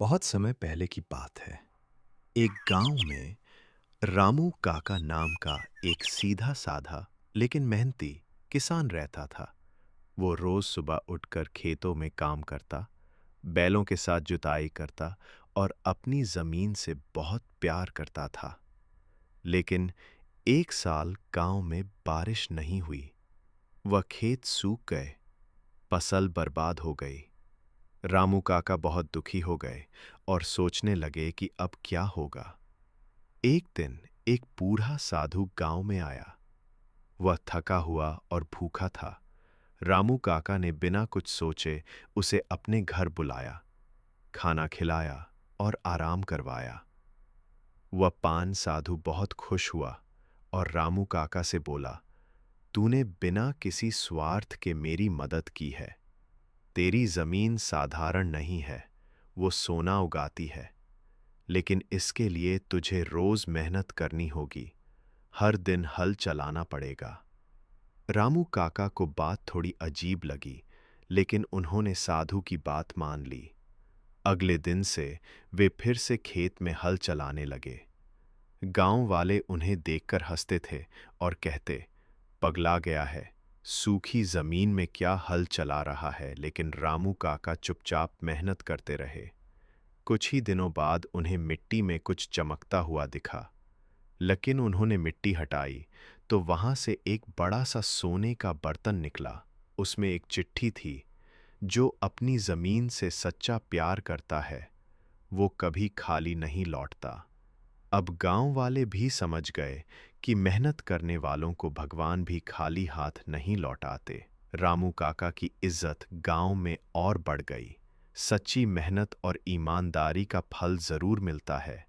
बहुत समय पहले की बात है। एक गांव में रामू काका नाम का एक सीधा साधा लेकिन मेहनती किसान रहता था। वो रोज सुबह उठकर खेतों में काम करता, बैलों के साथ जुताई करता और अपनी जमीन से बहुत प्यार करता था। लेकिन एक साल गांव में बारिश नहीं हुई। वह खेत सूख गए, फसल बर्बाद हो गई। रामू काका बहुत दुखी हो गए और सोचने लगे कि अब क्या होगा। एक दिन एक बूढ़ा साधु गांव में आया। वह थका हुआ और भूखा था। रामू काका ने बिना कुछ सोचे उसे अपने घर बुलाया, खाना खिलाया और आराम करवाया। वह पान साधु बहुत खुश हुआ और रामू काका से बोला, तूने बिना किसी स्वार्थ के मेरी मदद की है। तेरी जमीन साधारण नहीं है, वो सोना उगाती है। लेकिन इसके लिए तुझे रोज मेहनत करनी होगी, हर दिन हल चलाना पड़ेगा। रामू काका को बात थोड़ी अजीब लगी, लेकिन उन्होंने साधु की बात मान ली। अगले दिन से वे फिर से खेत में हल चलाने लगे। गांव वाले उन्हें देखकर हंसते थे और कहते, पगला गया है, सूखी जमीन में क्या हल चला रहा है। लेकिन रामू काका चुपचाप मेहनत करते रहे। कुछ ही दिनों बाद उन्हें मिट्टी में कुछ चमकता हुआ दिखा। लेकिन उन्होंने मिट्टी हटाई तो वहां से एक बड़ा सा सोने का बर्तन निकला। उसमें एक चिट्ठी थी, जो अपनी जमीन से सच्चा प्यार करता है वो कभी खाली नहीं लौटता। अब गांव वाले भी समझ गए कि मेहनत करने वालों को भगवान भी खाली हाथ नहीं लौटाते। रामू काका की इज्जत गांव में और बढ़ गई। सच्ची मेहनत और ईमानदारी का फल जरूर मिलता है।